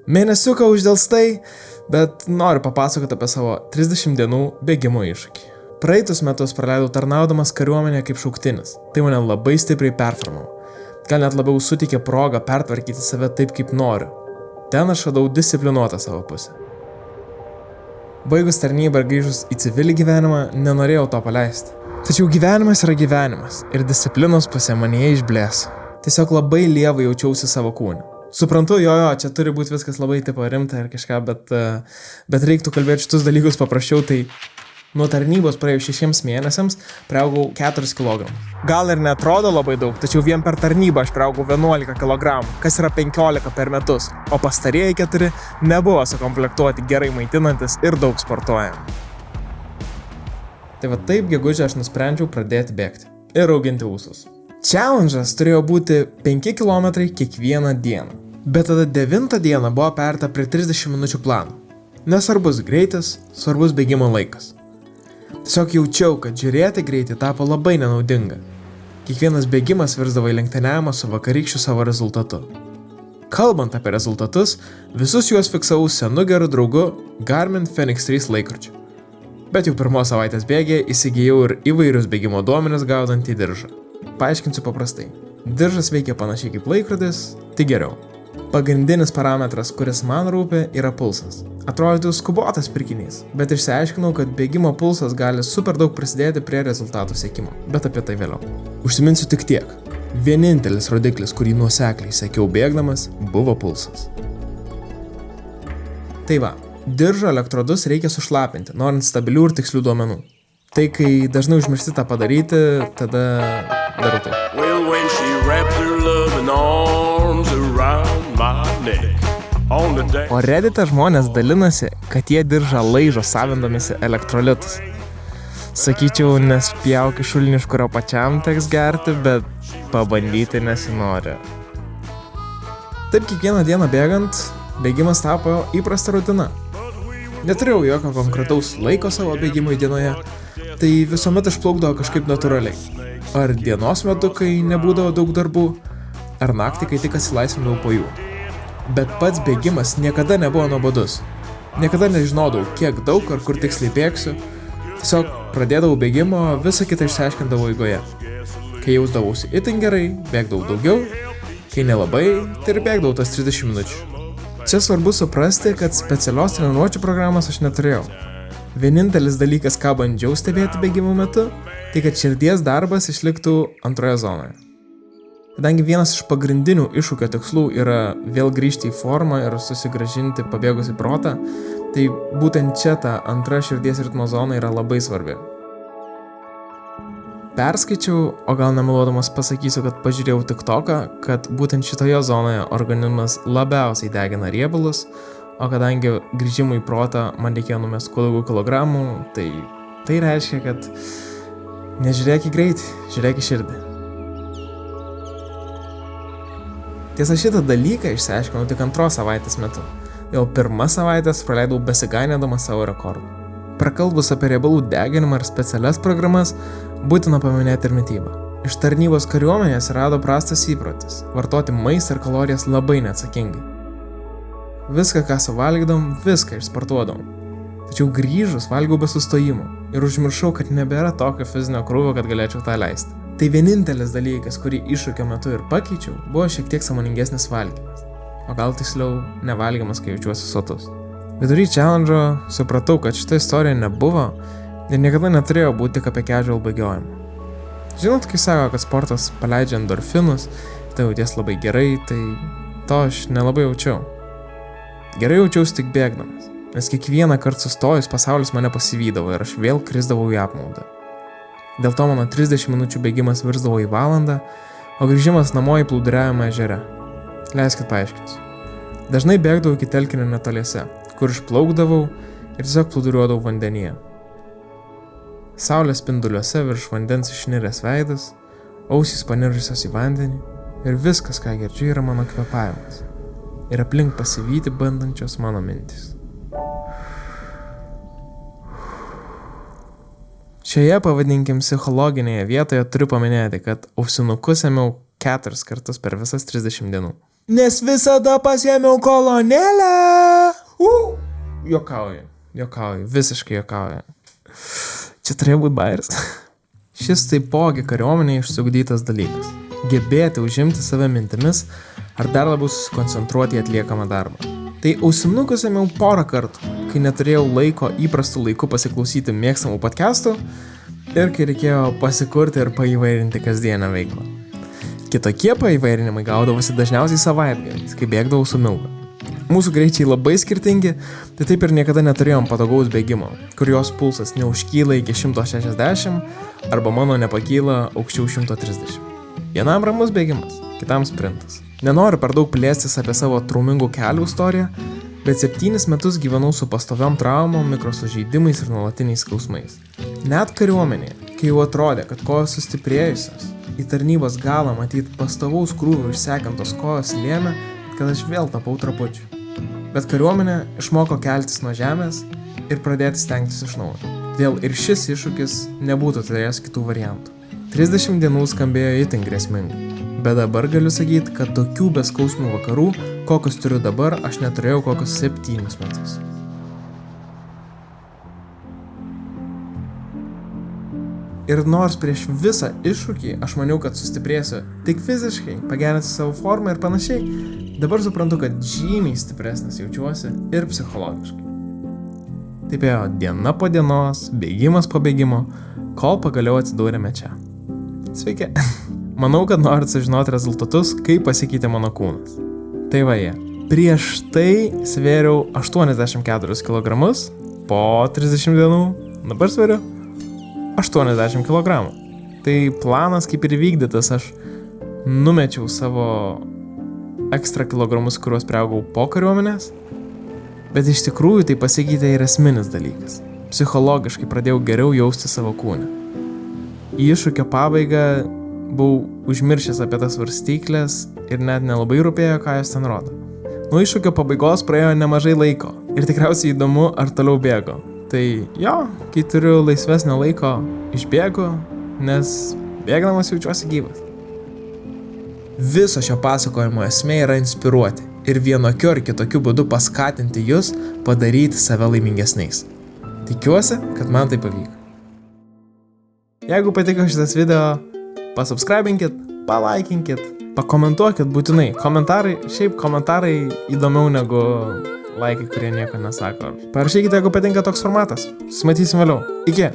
Mėnesiuką uždelstai, bet noriu papasakoti apie savo 30 dienų bėgimo iššūkį. Praeitus metus praleidau tarnaudamas kariuomenėje kaip šauktinis. Tai mane labai stipriai performavo. Gal net labiau suteikė progą pertvarkyti save taip, kaip noriu. Ten aš radau disciplinuotą savo pusę. Baigus tarnybą ir grįžus į civilį gyvenimą, nenorėjau to paleisti. Tačiau gyvenimas yra gyvenimas ir disciplinos pusė manyje išblėso. Tiesiog labai lievai jaučiausi savo kūne. Suprantu, čia turi būti viskas labai tipo rimta ir kažką, bet reiktų kalbėti šitus dalykus paprasčiau, tai nuo tarnybos praėjus 6 mėnesiams priaugau 4 kg. Gal ir neatrodo labai daug, tačiau vien per tarnybą aš priaugau 11 kg, kas yra 15 per metus, o pastarieji 4 nebuvo sukomplektuoti gerai maitinantis ir daug sportuojant. Tai va taip gegužę aš nusprendžiau pradėti bėgti ir auginti ūsus. Challenge'as turėjo būti 5 km kiekvieną dieną, bet tada 9 dieną buvo perta prie 30 minučių plano. Nesvarbus greitis, svarbus bėgimo laikas. Tiesiog jaučiau, kad žiūrėti greitį tapo labai nenaudinga. Kiekvienas bėgimas virsdavo į lenktyniavimą su vakarykščiu savo rezultatu. Kalbant apie rezultatus, visus juos fiksavau senu geru draugu Garmin Fenix 3 laikrodžiu. Bet jau pirmos savaitės bėgėje įsigijau ir įvairius bėgimo duomenis gaudantį diržą. Paaiškinsiu paprastai. Diržas veikia panašiai kaip laikrodis, tik geriau. Pagrindinis parametras, kuris man rūpi, yra pulsas. Atrodytų skubotas pirkinys, bet išsiaiškinau, kad bėgimo pulsas gali super daug prisidėti prie rezultatų siekimo, bet apie tai vėliau. Užsiminsiu tik tiek. Vienintelis rodiklis, kurį nuosekliai sekiau bėgdamas, buvo pulsas. Tai va, diržo elektrodus reikia sušlapinti, norint stabilių ir tikslių duomenų. Tai kai dažnai užmiršti tą padaryti, tada darau tai. O Reddite žmonės dalinasi, kad jie diržą laižo savindamisi elektrolitus. Sakyčiau, nespjauk iš šulinį, iš kurio pačiam teks gerti, bet pabandyti nesinori. Taip kiekvieną dieną bėgant, bėgimas tapo įprasta rutina. Neturėjau jokio konkretaus laiko savo bėgimui dienoje, tai visuomet išplaukdavo kažkaip natūraliai. Ar dienos metu, kai nebūdavo daug darbų, ar naktį, kai tik atsilaisvindavau po jų. Bet pats bėgimas niekada nebuvo nuobodus. Niekada nežinodavau, kiek daug ar kur tiksliai bėgsiu. Tiesiog pradėdavau bėgimo, visą kitą išsiaiškindavau eigoje. Kai jausdavausi itin gerai, bėgdavau daugiau, kai nelabai, tai ir bėgdavau tas 30 minučių. Čia svarbu suprasti, kad specialios treniruočių programos aš neturėjau. Vienintelis dalykas, ką bandžiau stebėti bėgimo metu, tai kad širdies darbas išliktų antroje zonoje. Kadangi vienas iš pagrindinių iššūkio tikslų yra vėl grįžti į formą ir susigrąžinti pabėgusį protą, tai būtent čia ta antra širdies ritmo zona yra labai svarbi. Perskaičiau, o gal nemeluodamas pasakysiu, kad pažiūrėjau TikToką, kad būtent šitoje zonoje organizmas labiausiai degina riebalus, o kadangi grįžimui į protą man reikėjo numesti kuo daugiau kilogramų, tai reiškia, kad nežiūrėk į greitį, žiūrėk į širdį. Tiesa, šitą dalyką išsiaiškinau tik 2 savaitės metu. Jau 1 savaitės praleidau besigainėdamas savo rekordų. Prakalbus apie riebalų deginimą ir specialias programas, būtina paminėti ir mitybą. Iš tarnybos kariuomenės rado prastas įprotis – vartoti maistą ir kalorijas labai neatsakingai. Viską, ką suvalgydom, viską išsportuodom. Tačiau grįžus valgiau be sustojimo ir užmiršau, kad nebėra tokio fizinio krūvio, kad galėčiau tą leisti. Tai vienintelis dalykas, kurį iššūkio metu ir pakeičiau, buvo šiek tiek sąmoningesnis valgymas. O gal tiksliau, nevalgymas, kai jaučiuosi sotus. Vidury challenge'o supratau, kad šita istorija nebuvo ir niekada neturėjo būti tik apie casual bėgiojimą. Žinot, kai sako, kad sportas paleidžia endorfinus, tai jauties labai gerai, tai to aš nelabai jaučiau. Gerai jaučiausi tik bėgdamas, nes kiekvieną kartą sustojus pasaulis mane pasivydavo ir aš vėl krisdavau į apmaudą. Dėl to mano 30 minučių bėgimas virsdavo į valandą, o grįžimas namo į plūduriavimą ežere. Leiskit paaiškinsiu. Dažnai bėgdavau iki telkinio netoliese, kur išplaukdavau ir tiesiog plūduriuodavau vandenyje. Saulės spinduliuose virš vandens išniręs veidas, ausys panirusios į vandenį ir viskas, ką girdžiu, yra mano kvėpavimas. Ir aplink pasivyti bandančios mano mintys. Šioje, pavadinkim, psichologinėje vietoje turiu paminėti, kad ausinukus ėmiau 4 kartus per visas 30 dienų. nes visada pasiėmiau kolonėlę. Juokauju, visiškai juokauju. Čia turėjo būti bairis. Šis taipogi kariuomenėje išsiugdytas dalykas. Gebėti užimti save mintimis ar dar labiau susikoncentruoti į atliekamą darbą. Tai ausinukus ėmiau porą kartų, kai neturėjau laiko įprastų laiku pasiklausyti mėgstamų podcastų ir kai reikėjo pasikurti ir paįvairinti kasdienę veiklą. Kitokie paįvairinimai gaudavosi dažniausiai savaitgaliais, kai bėgdavau su Milda. Mūsų greičiai labai skirtingi, tai taip ir niekada neturėjom patogaus bėgimo, kur jos pulsas neužkyla iki 160 arba mano nepakyla aukščiau 130. Vienam ramus bėgimas, kitam sprintas. Nenoriu per daug plėstis apie savo traumingų kelių istoriją, bet 7 metus gyvenau su pastoviom traumom, mikrosužeidimais ir nuolatiniais skausmais. Net kariuomenėje, kai jau atrodė, kad kojos sustiprėjusios, į tarnybos galą matyti pastovaus krūvio išsekintos kojos lėmė, kad aš vėl tapau trapučiu. Bet kariuomenė išmoko keltis nuo žemės ir pradėti stengtis iš naujo. Todėl ir šis iššūkis nebūtų turėjęs kitų variantų. 30 dienų skambėjo itin grėsmingai, bet dabar galiu sakyti, kad tokių beskausmių vakarų, kokius turiu dabar, aš neturėjau kokius 7 metus. Ir nors prieš visą iššūkį aš maniau, kad sustiprėsiu tik fiziškai, pagerinsiu savo formą ir panašiai, dabar suprantu, kad žymiai stipresnis jaučiuosi ir psichologiškai. Taip ėjo diena po dienos, bėgimas po bėgimo, kol pagaliau atsidūrėme čia. Sveiki. Manau, kad norit sužinoti rezultatus, kaip pasikeitė mano kūnas. Tai va jie. Prieš tai svėriau 84 kg, po 30 dienų dabar svėriu 80 kg. Tai planas kaip ir įvykdytas, aš numečiau savo ekstra kilogramus, kuriuos priaugau po kariuomenės, bet iš tikrųjų tai pasikeitė ir esminis dalykas. Psichologiškai pradėjau geriau jausti savo kūną. Į iššūkio pabaigą buvau užmiršęs apie tas svarstyklės ir net nelabai rūpėjo, ką jos ten rodo. Nuo iššūkio pabaigos praėjo nemažai laiko ir tikriausiai įdomu, ar toliau bėgo. Tai jo, kai turiu laisvesnio laiko, išbėgu, nes bėgdamas jaučiuosi gyvas. Viso šio pasakojimo esmė yra inspiruoti ir vienokiu ar kitokiu būdu paskatinti jus padaryti save laimingesniais. Tikiuosi, kad man tai pavyko. Jeigu patiko šitas video, pasubscribinkit, palaikinkit, pakomentuokit būtinai. Komentarai įdomiau negu laikai, kurie nieko nesako. Parašykite, jeigu patinka toks formatas. Susimatysim vėliau. Iki.